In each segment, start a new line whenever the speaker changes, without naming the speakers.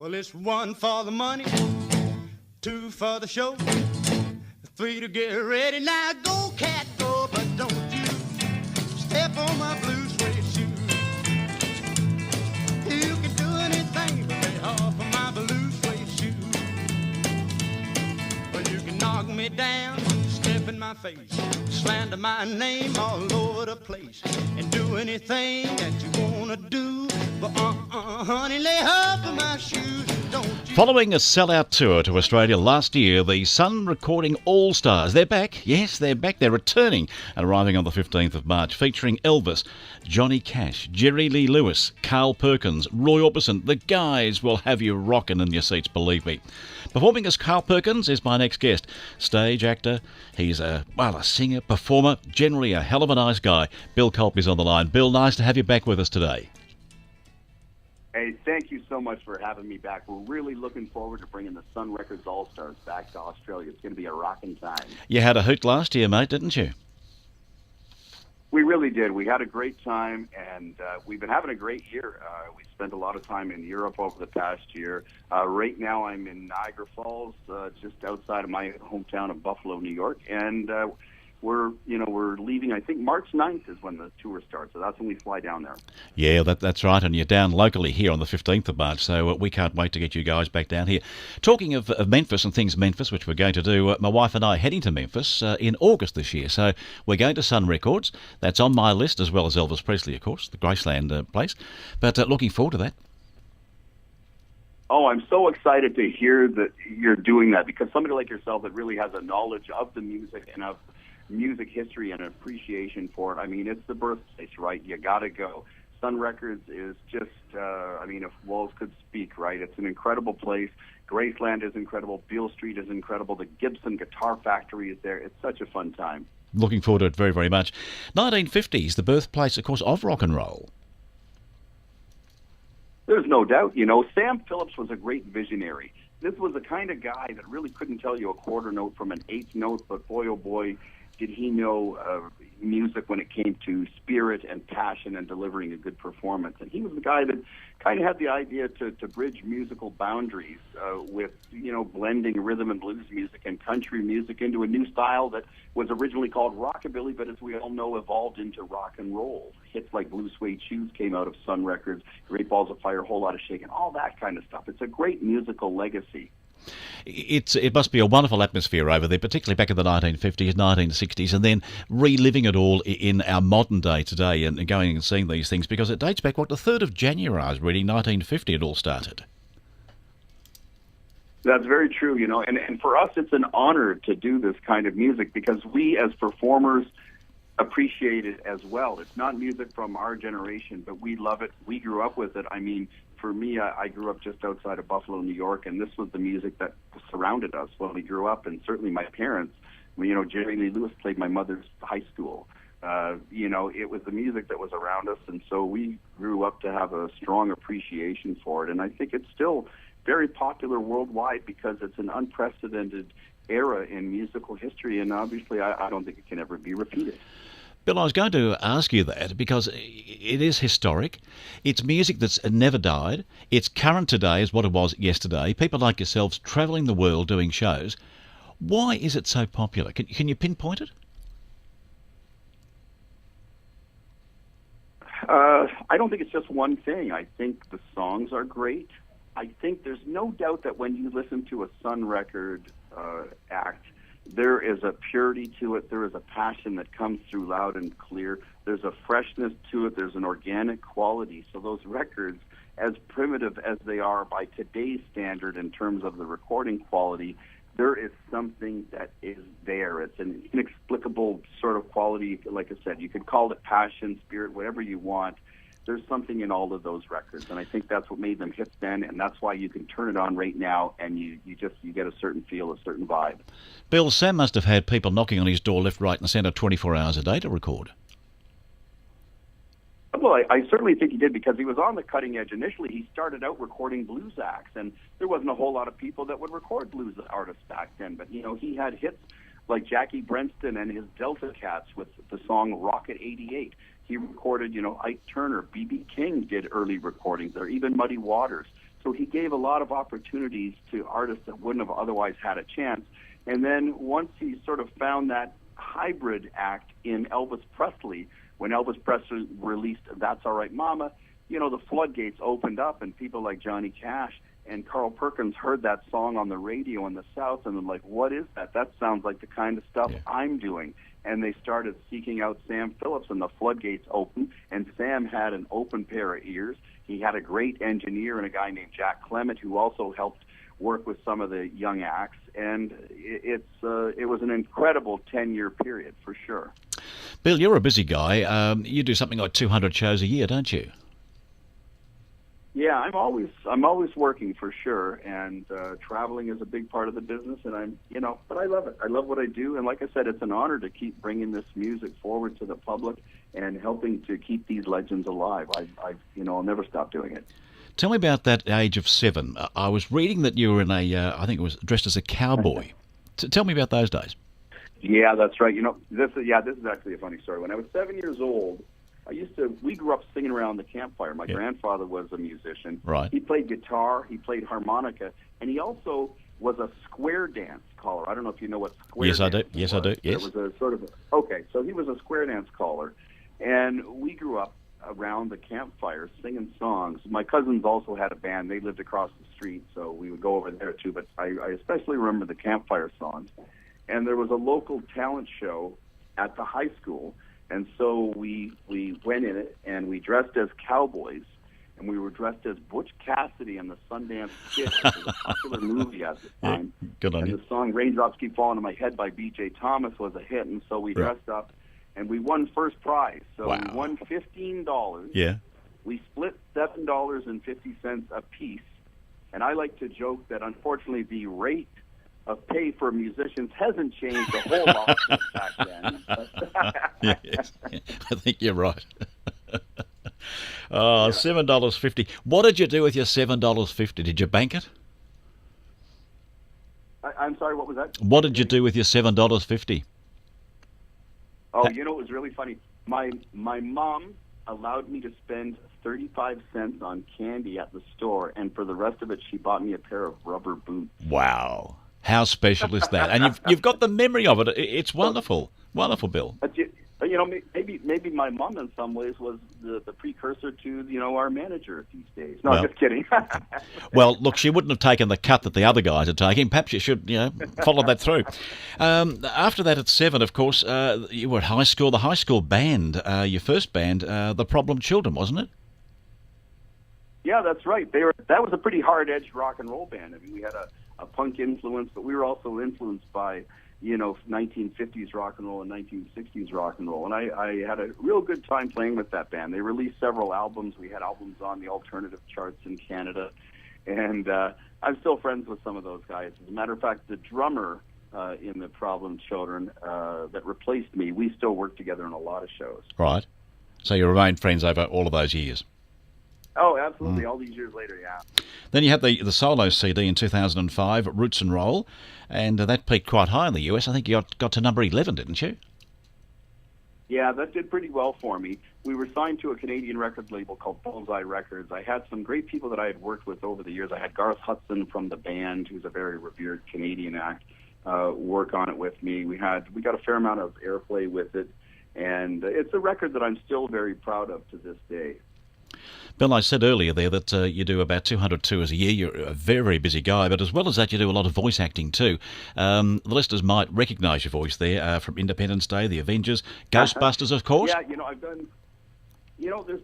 Well, it's one for the money, two for the show, three to get ready. Now go, cat, go, but don't you step on my blue suede shoe. You can do anything but lay off of my blue suede shoe. Well, you can knock me down, step in my face, slander my name all over the place, and do anything that you wanna do. But honey, lay off of my shoes and don't you.
Following a sellout tour to Australia last year, the Sun Recording All-Stars, they're back. Yes, they're back. They're returning and arriving on the 15th of March, featuring Elvis, Johnny Cash, Jerry Lee Lewis, Carl Perkins, Roy Orbison. The guys will have you rocking in your seats, believe me. Performing as Carl Perkins is my next guest. Stage actor. He's a singer, performer, generally a hell of a nice guy. Bill Culp is on the line. Bill, nice to have you back with us today.
Hey, thank you so much for having me back. We're really looking forward to bringing the Sun Records All-Stars back to Australia. It's going to be a rocking time.
You had a hoot last year, mate, didn't you?
We really did. We had a great time, and we've been having a great year. We spent a lot of time in Europe over the past year. Right now I'm in Niagara Falls, just outside of my hometown of Buffalo, New York, and we're leaving, I think March 9th is when the tour starts, so that's when we fly down there.
Yeah, that's right, and you're down locally here on the 15th of March, so we can't wait to get you guys back down here. Talking of Memphis and things Memphis, which we're going to do, my wife and I are heading to Memphis in August this year, so we're going to Sun Records. That's on my list, as well as Elvis Presley, of course, the Graceland place, but looking forward to that.
Oh, I'm so excited to hear that you're doing that, because somebody like yourself that really has a knowledge of the music and of music history and appreciation for it. I mean, it's the birthplace, right? You got to go. Sun Records is just, if walls could speak, right? It's an incredible place. Graceland is incredible. Beale Street is incredible. The Gibson Guitar Factory is there. It's such a fun time.
Looking forward to it very, very much. 1950s, the birthplace, of course, of rock and roll.
There's no doubt. Sam Phillips was a great visionary. This was the kind of guy that really couldn't tell you a quarter note from an eighth note, but boy, oh boy, did he know music when it came to spirit and passion and delivering a good performance. And he was the guy that kind of had the idea to bridge musical boundaries with, blending rhythm and blues music and country music into a new style that was originally called rockabilly, but as we all know, evolved into rock and roll. Hits like Blue Suede Shoes came out of Sun Records, Great Balls of Fire, Whole Lot of Shakin', all that kind of stuff. It's a great musical legacy.
It must be a wonderful atmosphere over there, particularly back in the 1950s, 1960s, and then reliving it all in our modern day today and going and seeing these things, because it dates back, the 3rd of January, I was reading, 1950 it all started.
That's very true, and for us it's an honor to do this kind of music because we as performers appreciate it as well. It's not music from our generation, but we love it. We grew up with it. I mean, for me, I grew up just outside of Buffalo, New York, and this was the music that surrounded us when we grew up, and certainly my parents. Jerry Lee Lewis played my mother's high school. It was the music that was around us, and so we grew up to have a strong appreciation for it, and I think it's still very popular worldwide because it's an unprecedented era in musical history, and obviously I don't think it can ever be repeated.
Bill, I was going to ask you that because it is historic. It's music that's never died. It's current today as what it was yesterday. People like yourselves travelling the world doing shows. Why is it so popular? Can you pinpoint it?
I don't think it's just one thing. I think the songs are great. I think there's no doubt that when you listen to a Sun record act, there is a purity to it. There is a passion that comes through loud and clear. There's a freshness to it. There's an organic quality. So those records, as primitive as they are by today's standard in terms of the recording quality, there is something that is there. It's an inexplicable sort of quality. Like I said, you could call it passion, spirit, whatever you want. There's something in all of those records, and I think that's what made them hits then, and that's why you can turn it on right now, and you get a certain feel, a certain vibe.
Bill, Sam must have had people knocking on his door left, right, and centre 24 hours a day to record.
Well, I certainly think he did because he was on the cutting edge. Initially, he started out recording blues acts, and there wasn't a whole lot of people that would record blues artists back then. But, he had hits like Jackie Brenston and his Delta Cats with the song Rocket 88. He recorded, Ike Turner, B.B. King did early recordings there, even Muddy Waters. So he gave a lot of opportunities to artists that wouldn't have otherwise had a chance. And then once he sort of found that hybrid act in Elvis Presley, when Elvis Presley released That's All Right Mama, the floodgates opened up, and people like Johnny Cash and Carl Perkins heard that song on the radio in the South, and they're like, what is that? That sounds like the kind of stuff I'm doing. And they started seeking out Sam Phillips, and the floodgates opened, and Sam had an open pair of ears. He had a great engineer and a guy named Jack Clement who also helped work with some of the young acts, and it was an incredible 10-year period for sure.
Bill, you're a busy guy. You do something like 200 shows a year, don't you?
Yeah, I'm always working for sure, and traveling is a big part of the business, and but I love it. I love what I do, and like I said, it's an honor to keep bringing this music forward to the public and helping to keep these legends alive. I'll never stop doing it.
Tell me about that age of 7. I was reading that you were in I think it was dressed as a cowboy. Tell me about those days.
Yeah, that's right. This is actually a funny story. When I was 7 years old, we grew up singing around the campfire. My grandfather was a musician.
Right.
He played guitar, he played harmonica, and he also was a square dance caller. I don't know if you know what square dance
I do.
was.
Yes, I do. Yes.
It was so he was a square dance caller, and we grew up around the campfire singing songs. My cousins also had a band. They lived across the street, so we would go over there too, but I especially remember the campfire songs. And there was a local talent show at the high school, and so we went in it, and we dressed as cowboys, and we were dressed as Butch Cassidy and the Sundance Kid, which was a popular movie at the time.
Yeah, good on you.
And the song Raindrops Keep Falling on My Head by B.J. Thomas was a hit, and so we dressed up, and we won first prize. So we won $15.
Yeah.
We split $7.50 a piece, and I like to joke that unfortunately the rate of pay for musicians hasn't changed a whole lot since back then.
Yes, I think you're right. $7.50. What did you do with your $7.50? Did you bank it?
I'm sorry, what was that?
What did you do with your $7.50?
Oh, it was really funny. My mom allowed me to spend 35 cents on candy at the store, and for the rest of it, she bought me a pair of rubber boots.
Wow. How special is that? And you've got the memory of it. It's wonderful. Wonderful, Bill.
But maybe my mom in some ways was the precursor to, our manager these days. No, I'm just kidding.
Well, look, she wouldn't have taken the cut that the other guys are taking. Perhaps you should, follow that through. After that, at 7, of course, you were at high school. The high school band, your first band, the Problem Children, wasn't it?
Yeah, that's right. That was a pretty hard-edged rock and roll band. I mean, we had a punk influence, but we were also influenced by 1950s rock and roll and 1960s rock and roll. And I had a real good time playing with that band. They released several albums. We had albums on the alternative charts in Canada. And I'm still friends with some of those guys. As a matter of fact, the drummer in the Problem Children that replaced me, we still work together on a lot of shows.
Right. So you remained friends over all of those years?
Oh, absolutely. All these years later, yeah.
Then you had the solo CD in 2005, Roots and Roll, and that peaked quite high in the US. I think you got to number 11, didn't you?
Yeah, that did pretty well for me. We were signed to a Canadian record label called Bullseye Records. I had some great people that I had worked with over the years. I had Garth Hudson from the band, who's a very revered Canadian act, work on it with me. We got a fair amount of airplay with it, and it's a record that I'm still very proud of to this day.
Bill, I said earlier there that you do about 200 tours a year. You're a very, very busy guy, but as well as that, you do a lot of voice acting too. The listeners might recognise your voice there from Independence Day, The Avengers, Ghostbusters, of course.
Yeah, I've done...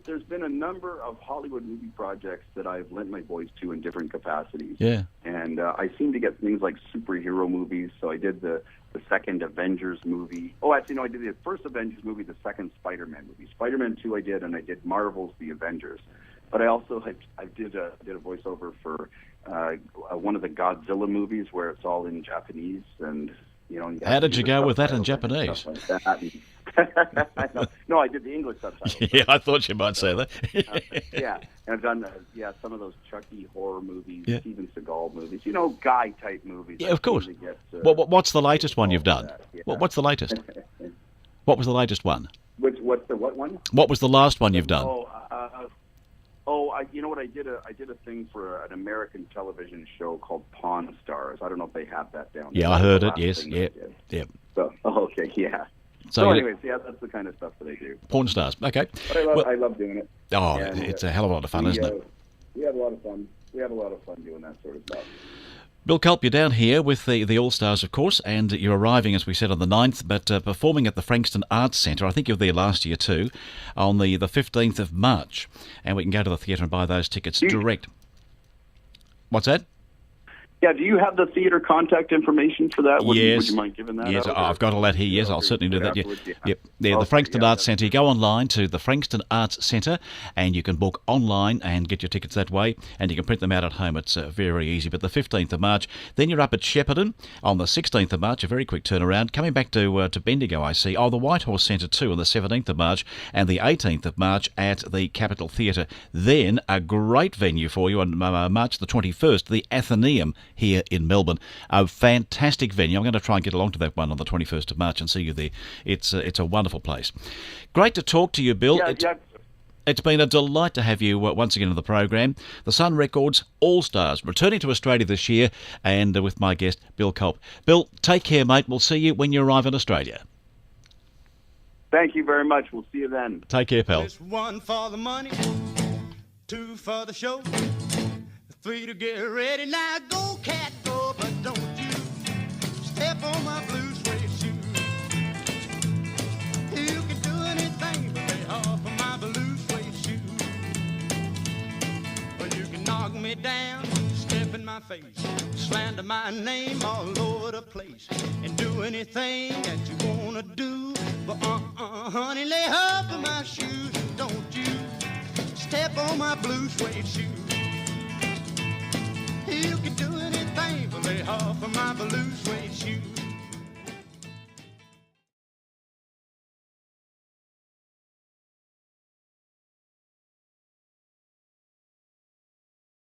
there's been a number of Hollywood movie projects that I've lent my voice to in different capacities.
Yeah.
And I seem to get things like superhero movies, so I did the second Avengers movie. Oh, actually, no, I did the first Avengers movie, the second Spider-Man movie. Spider-Man 2 I did, and I did Marvel's The Avengers. But I also did a voiceover for one of the Godzilla movies where it's all in Japanese. And
how did you go with that in Japanese?
No, I did the English subtitles.
Yeah, I thought you might say that.
Yeah, and I've done some of those Chucky horror movies,
yeah.
Steven Seagal movies, guy type movies.
Yeah, of course. What's the latest one you've done? Yeah. What's the latest? What was the latest one?
What's the what one?
What was the last one you've done?
you know what I did a thing for an American television show called Pawn Stars. I don't know if they have that down there.
Yeah, I heard it. Yes, yep.
So, okay, yeah.
So
So anyways, yeah, that's the kind of stuff that I do.
Porn stars. Okay.
But I love doing it.
Oh,
And,
it's a hell of a lot of fun, isn't it?
We had a lot of fun. We had a lot of fun doing that sort of stuff.
Bill Culp, you're down here with the All-Stars, of course, and you're arriving, as we said, on the 9th, but performing at the Frankston Arts Centre. I think you were there last year too, on the 15th of March. And we can go to the theatre and buy those tickets direct. What's that?
Yeah, do you have the theatre contact information for that? Would
Yes.
you mind giving that
Yes,
out?
I've got all that here. Yes, I'll certainly do that.
Afterwards,
Yep. Yeah, the Frankston Arts Centre. You go online to the Frankston Arts Centre and you can book online and get your tickets that way, and you can print them out at home. It's very easy. But the 15th of March, then you're up at Shepparton on the 16th of March, a very quick turnaround. Coming back to Bendigo, I see. Oh, the Whitehorse Centre too on the 17th of March and the 18th of March at the Capitol Theatre. Then a great venue for you on March the 21st, the Athenaeum here in Melbourne. A fantastic venue. I'm going to try and get along to that one on the 21st of March and see you there. It's a wonderful place. Great to talk to you, Bill. It's been a delight to have you once again on the program. The Sun Records All-Stars returning to Australia this year, and with my guest, Bill Culp. Bill, take care, mate. We'll see you when you arrive in Australia.
Thank you very much. We'll see you then.
Take care, pal.
It's 1 for the money, 2 for the show, 3 to get ready. Now go, cat, go, but don't you step on my blue suede shoe. You can do anything but lay off of my blue suede shoe. Well, you can knock me down, step in my face, slander my name all over the place, and do anything that you wanna do. But honey, lay off of my shoes, and don't you step on my blue suede shoe. You can do anything but lay off of my blue suede shoe.